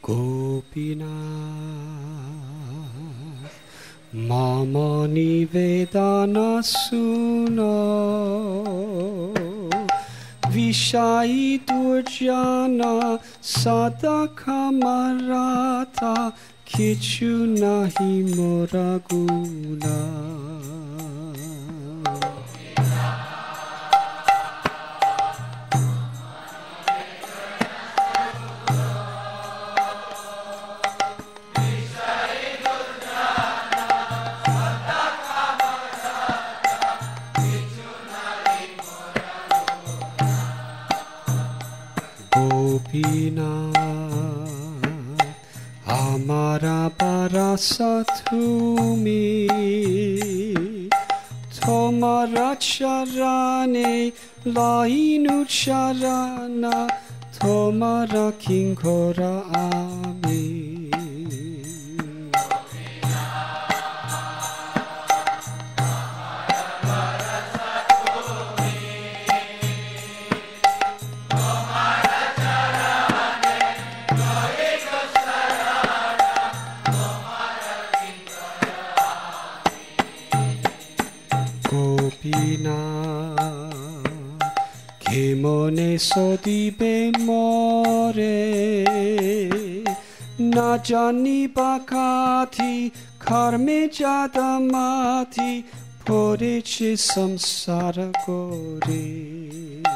Gopinath Mama Nivedana Suno Vishai Durjana Sadakamarata Kichu Nahi Moraguna Gopinath Amara Parasa Tumi Tomara Charane Lainu Charana Tomara Kinkora Ami Gopinath Kemone Sodibe More Najani Bakati Karme Jadamati Poriche Samsara Gore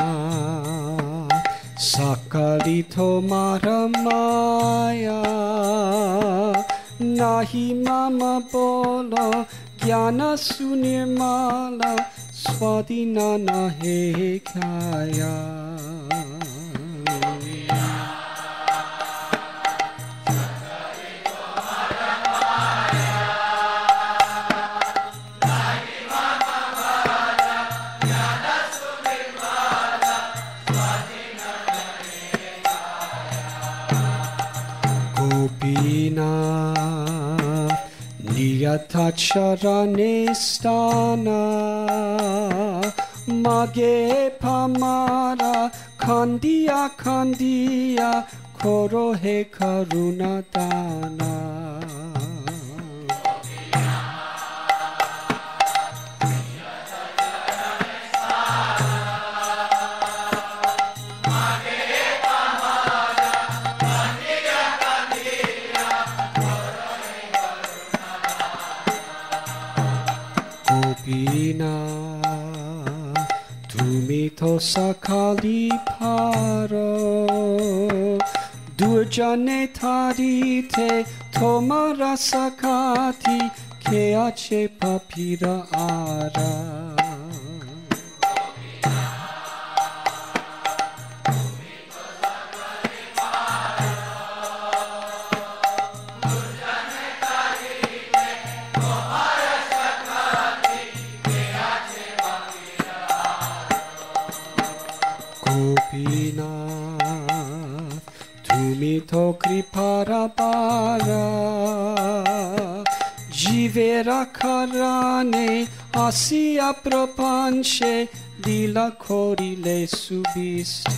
Gopinath Sakalito Maramaya Nahi Mama Bolo Gyana Sunirmala Swadhinana Hekaya Gopinath Niyatacharane Stana Mage Pamara Kandiya Kandiya Korohe Karuna Dana Gopinath Tumito Sakali Paro Durjane Tarite Tomara Sakati Keache Papira Ara Gopinath Tumito Kripara Para Jivera Karane Asya Prapanche Lila Korile Subista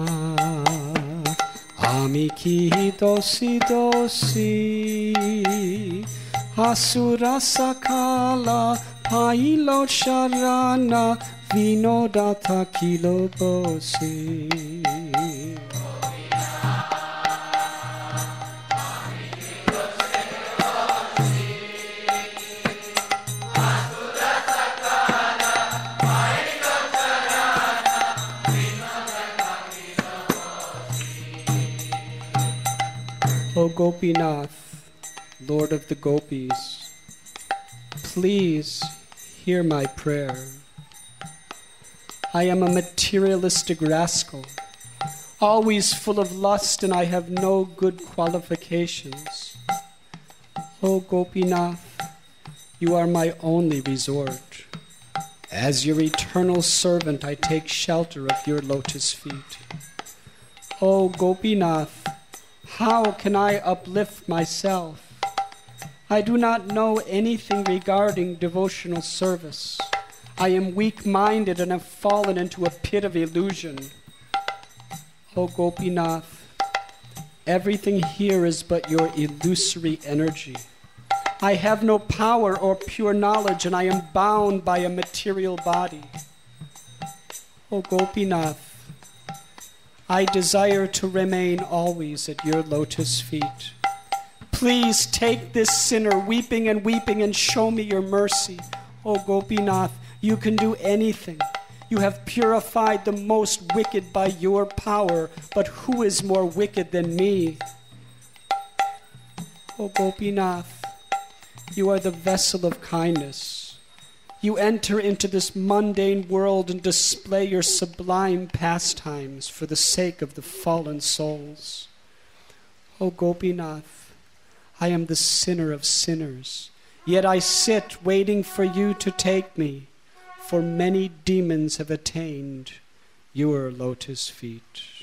Gopinath Amiki Dosi Dosi Asura Sakala Pailo Sharana Vinodata Kilo Bosi O Gopinath, Lord of the Gopis, Please hear my prayer. I am a materialistic rascal, always full of lust, and I have no good qualifications. O Gopinath, you are my only resort. As your eternal servant, I take shelter of your lotus feet. O Gopinath, how can I uplift myself? I do not know anything regarding devotional service. I am weak-minded and have fallen into a pit of illusion. O Gopinath, everything here is but your illusory energy. I have no power or pure knowledge, and I am bound by a material body. O Gopinath, I desire to remain always at your lotus feet. Please take this sinner weeping and show me your mercy. O Gopinath, you can do anything. You have purified the most wicked by your power, but who is more wicked than me? O Gopinath, you are the vessel of kindness. You enter into this mundane world and display your sublime pastimes for the sake of the fallen souls. O Gopinath, I am the sinner of sinners, yet I sit waiting for you to take me, for many demons have attained your lotus feet.